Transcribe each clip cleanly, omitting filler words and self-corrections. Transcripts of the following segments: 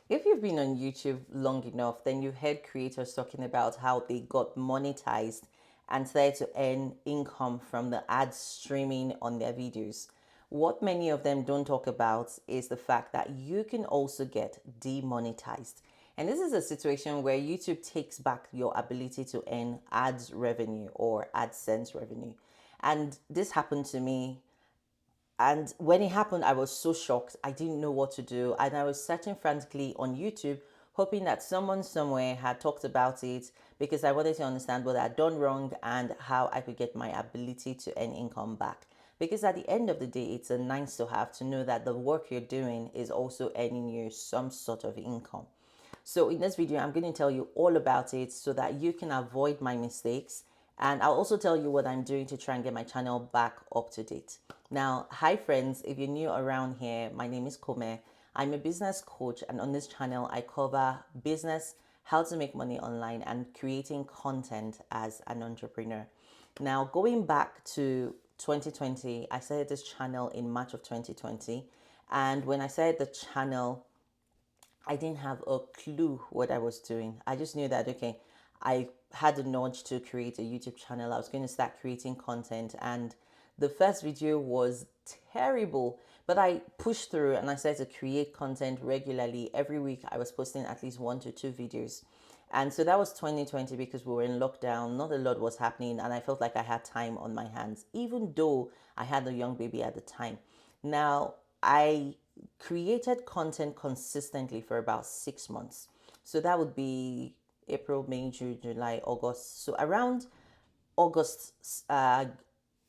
If you've been on YouTube long enough, then you've heard creators talking about how they got monetized and started to earn income from the ads streaming on their videos. What many of them don't talk about is the fact that you can also get demonetized. And this is a situation where YouTube takes back your ability to earn ads revenue or AdSense revenue. And this happened to me, and when it happened, I was so shocked. I didn't know what to do. And I was searching frantically on YouTube, hoping that someone somewhere had talked about it because I wanted to understand what I had done wrong and how I could get my ability to earn income back. Because at the end of the day, it's a nice to have to know that the work you're doing is also earning you some sort of income. So in this video, I'm going to tell you all about it so that you can avoid my mistakes. And I'll also tell you what I'm doing to try and get my channel back up to date. Now, hi friends, if you're new around here, my name is Kome. I'm a business coach, and on this channel, I cover business, how to make money online, and creating content as an entrepreneur. Now, going back to 2020, I started this channel in March of 2020. And when I started the channel, I didn't have a clue what I was doing. I just knew that, okay, I had a nudge to create a YouTube channel. I was going to start creating content. And the first video was terrible, but I pushed through and I started to create content regularly. Every week, I was posting at least 1 to 2 videos. And so that was 2020 because we were in lockdown. Not a lot was happening. And I felt like I had time on my hands, even though I had a young baby at the time. Now, I created content consistently for about 6 months. So that would be April, May, June, July, August. So August, uh,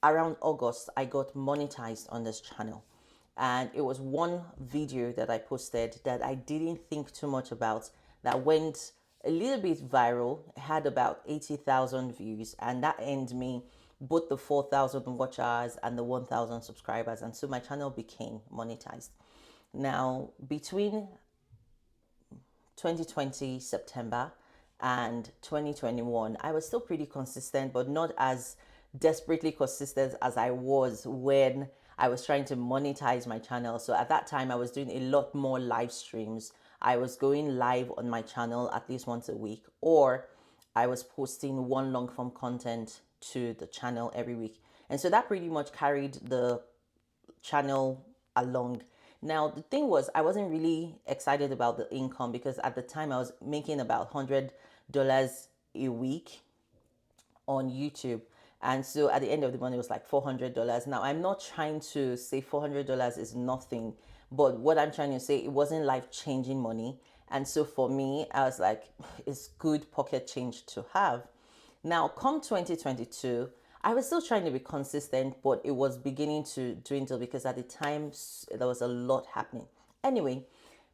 around August, I got monetized on this channel. And it was one video that I posted that I didn't think too much about that went a little bit viral, had about 80,000 views, and that earned me both the 4,000 watch hours and the 1,000 subscribers. And so my channel became monetized. Now, between 2020 September and 2021, I was still pretty consistent, but not as desperately consistent as I was when I was trying to monetize my channel. So at that time, I was doing a lot more live streams. I was going live on my channel at least once a week, or I was posting one long form content to the channel every week. And so that pretty much carried the channel along. Now, the thing was, I wasn't really excited about the income because at the time I was making about $100 a week on YouTube. And so at the end of the month, it was like $400. Now, I'm not trying to say $400 is nothing, but what I'm trying to say, it wasn't life changing money. And so for me, I was like, it's good pocket change to have. Now, come 2022, I was still trying to be consistent, but it was beginning to dwindle because at the time there was a lot happening. Anyway,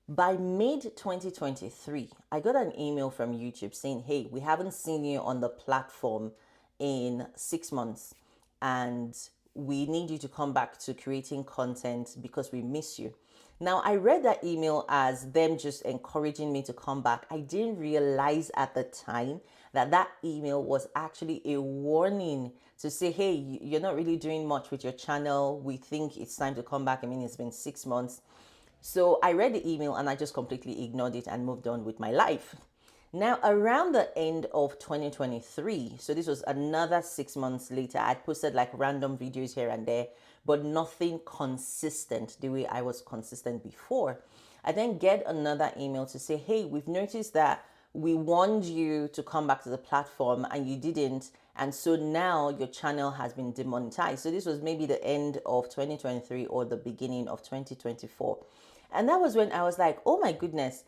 by mid 2023, I got an email from YouTube saying, hey, we haven't seen you on the platform in 6 months, and we need you to come back to creating content because we miss you. Now, I read that email as them just encouraging me to come back. I didn't realize at the time that that email was actually a warning to say, hey, you're not really doing much with your channel. We think it's time to come back. I mean, it's been 6 months. So I read the email and I just completely ignored it and moved on with my life. Now, around the end of 2023, so this was another 6 months later, I posted like random videos here and there, but nothing consistent the way I was consistent before. I then get another email to say, hey, we've noticed that we warned you to come back to the platform and you didn't. And so now your channel has been demonetized. So this was maybe the end of 2023 or the beginning of 2024. And that was when I was like, oh my goodness,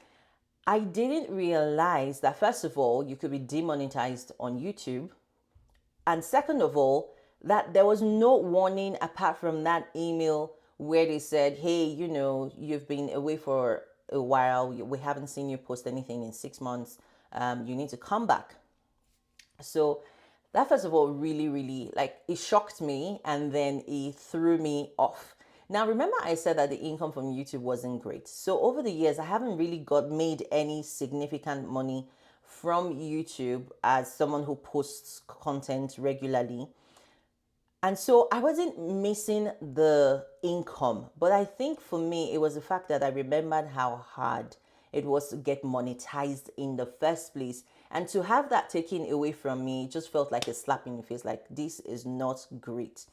I didn't realize that, first of all, you could be demonetized on YouTube. And second of all, that there was no warning apart from that email where they said, hey, you've been away for a while. We haven't seen you post anything in 6 months. You need to come back. So that, first of all, really, really, like, it shocked me and then it threw me off. Now, remember I said that the income from YouTube wasn't great. So over the years, I haven't really got made any significant money from YouTube as someone who posts content regularly. And so I wasn't missing the income. But I think for me, it was the fact that I remembered how hard It was to get monetized in the first place. And to have that taken away from me just felt like a slap in the face. Like, this is not great.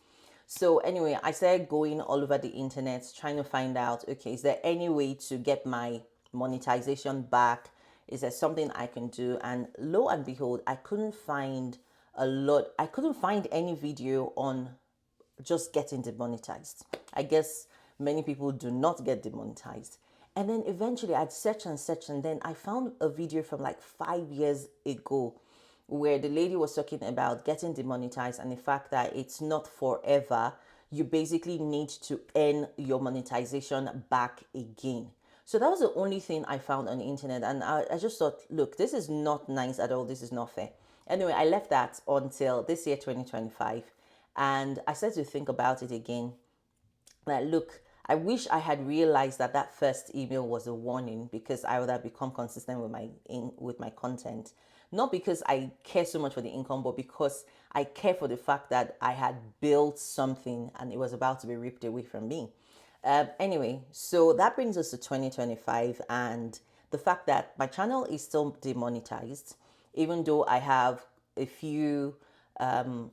So anyway, I started going all over the internet trying to find out, okay, is there any way to get my monetization back? Is there something I can do? And lo and behold, I couldn't find I couldn't find any video on just getting demonetized. I guess many people do not get demonetized. And then eventually I'd search and search, and then I found a video from like 5 years ago where the lady was talking about getting demonetized and the fact that it's not forever. You basically need to earn your monetization back again. So that was the only thing I found on the internet. And I just thought, look, this is not nice at all. This is not fair. Anyway, I left that until this year, 2025. And I started to think about it again. Like, look, I wish I had realized that that first email was a warning, because I would have become consistent with my content. Not because I care so much for the income, but because I care for the fact that I had built something and it was about to be ripped away from me. Anyway, so that brings us to 2025 and the fact that my channel is still demonetized, even though I have a few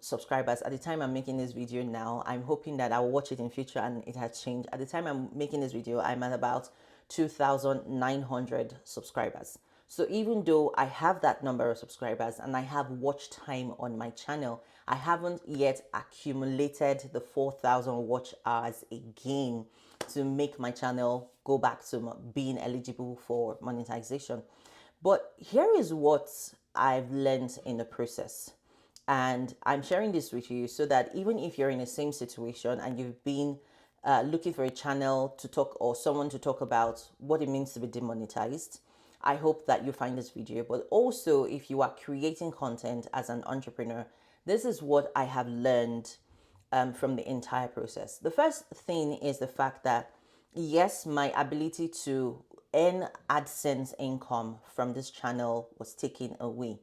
subscribers. At the time I'm making this video now, I'm hoping that I'll watch it in future and it has changed. At the time I'm making this video, I'm at about 2,900 subscribers. So even though I have that number of subscribers and I have watch time on my channel, I haven't yet accumulated the 4,000 watch hours again to make my channel go back to being eligible for monetization. But here is what I've learned in the process. And I'm sharing this with you so that even if you're in the same situation and you've been looking for a channel to talk or someone to talk about what it means to be demonetized, I hope that you find this video. But also, if you are creating content as an entrepreneur, this is what I have learned from the entire process. The first thing is the fact that, yes, my ability to earn AdSense income from this channel was taken away.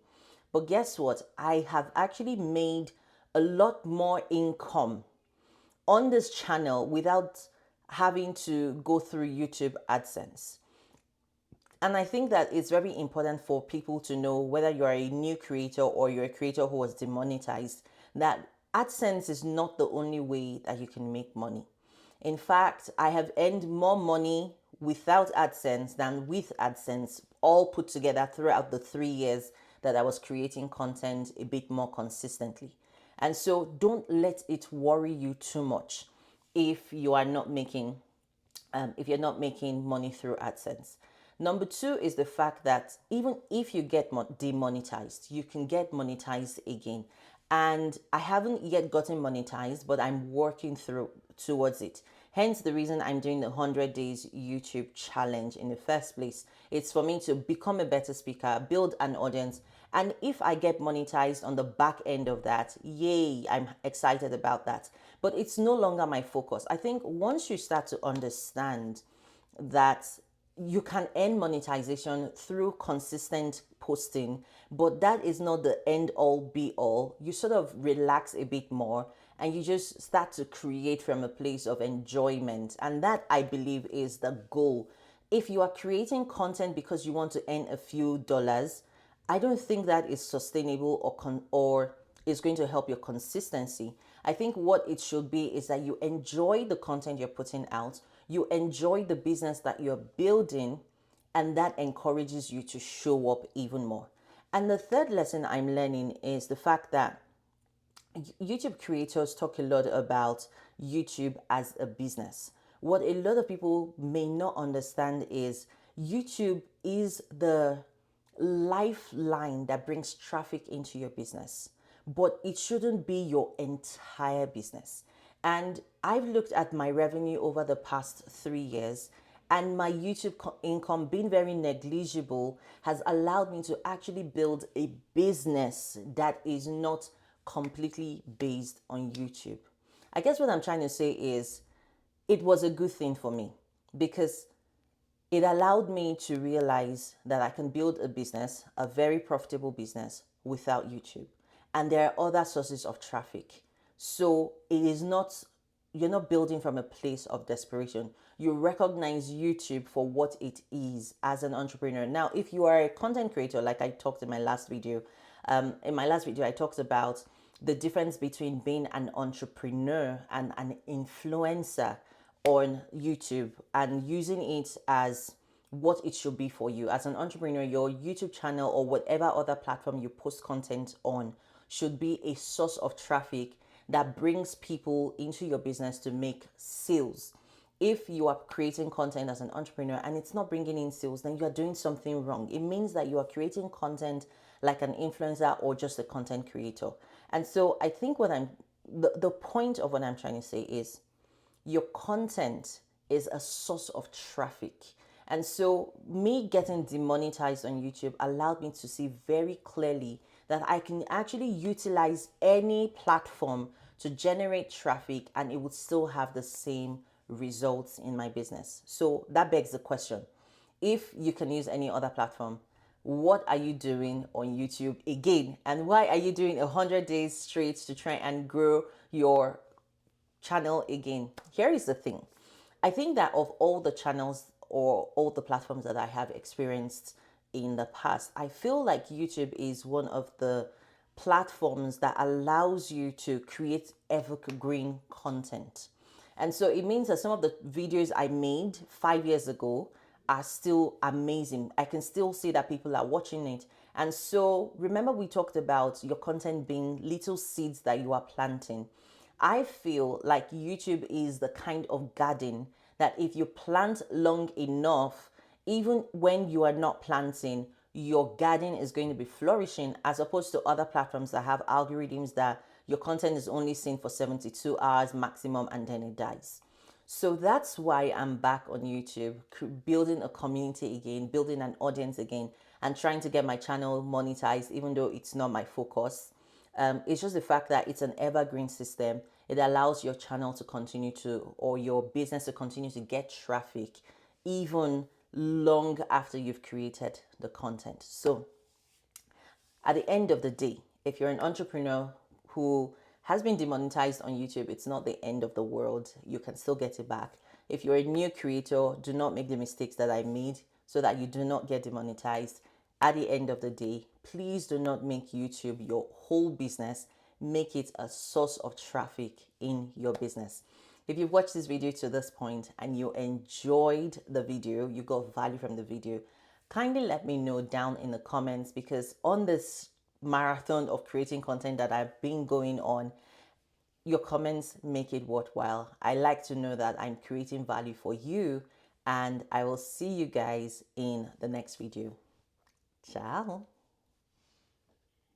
But guess what? I have actually made a lot more income on this channel without having to go through YouTube AdSense. And I think that it's very important for people to know, whether you're a new creator or you're a creator who was demonetized, that AdSense is not the only way that you can make money. In fact, I have earned more money without AdSense than with AdSense, all put together throughout the 3 years that I was creating content a bit more consistently. And so don't let it worry you too much if you are not making if you're not making money through AdSense. Number two is the fact that even if you get demonetized, you can get monetized again. And I haven't yet gotten monetized, but I'm working towards it. Hence the reason I'm doing the 100 days YouTube challenge in the first place. It's for me to become a better speaker, build an audience. And if I get monetized on the back end of that, yay, I'm excited about that. But it's no longer my focus. I think once you start to understand that you can earn monetization through consistent posting, but that is not the end all be all. You sort of relax a bit more and you just start to create from a place of enjoyment. And that, I believe, is the goal. If you are creating content because you want to earn a few dollars, I don't think that is sustainable or is going to help your consistency. I think what it should be is that you enjoy the content you're putting out, you enjoy the business that you're building, and that encourages you to show up even more. And the third lesson I'm learning is the fact that YouTube creators talk a lot about YouTube as a business. What a lot of people may not understand is YouTube is the lifeline that brings traffic into your business, but it shouldn't be your entire business. And I've looked at my revenue over the past 3 years, and my YouTube income being very negligible has allowed me to actually build a business that is not completely based on YouTube. I guess what I'm trying to say is it was a good thing for me, because it allowed me to realize that I can build a business, a very profitable business, without YouTube. And there are other sources of traffic. So it is not you're not building from a place of desperation. You recognize YouTube for what it is as an entrepreneur. Now, if you are a content creator, like I talked in my last video, I talked about the difference between being an entrepreneur and an influencer on YouTube, and using it as what it should be for you. As an entrepreneur, your YouTube channel or whatever other platform you post content on should be a source of traffic that brings people into your business to make sales. If you are creating content as an entrepreneur and it's not bringing in sales, then you are doing something wrong. It means that you are creating content like an influencer or just a content creator. And so I think the point of what I'm trying to say is your content is a source of traffic. And so, me getting demonetized on YouTube allowed me to see very clearly that I can actually utilize any platform to generate traffic and it would still have the same results in my business. So, that begs the question, if you can use any other platform, what are you doing on YouTube again? And why are you doing 100 days straight to try and grow your channel again? Here is the thing. I think that of all the channels or all the platforms that I have experienced in the past, I feel like YouTube is one of the platforms that allows you to create evergreen content. And so it means that some of the videos I made 5 years ago are still amazing. I can still see that people are watching it. And so remember, we talked about your content being little seeds that you are planting. I feel like YouTube is the kind of garden that if you plant long enough, even when you are not planting, your garden is going to be flourishing, as opposed to other platforms that have algorithms that your content is only seen for 72 hours maximum and then it dies. So that's why I'm back on YouTube, building a community again, building an audience again, and trying to get my channel monetized, even though it's not my focus. It's just the fact that it's an evergreen system. It allows your channel to continue to, or your business to continue to get traffic even long after you've created the content. So at the end of the day, if you're an entrepreneur who has been demonetized on YouTube, it's not the end of the world. You can still get it back. If you're a new creator, do not make the mistakes that I made so that you do not get demonetized. At the end of the day, please do not make YouTube your whole business. Make it a source of traffic in your business. If you've watched this video to this point and you enjoyed the video, you got value from the video, kindly let me know down in the comments, because on this marathon of creating content that I've been going on, your comments make it worthwhile. I like to know that I'm creating value for you, and I will see you guys in the next video. Ciao.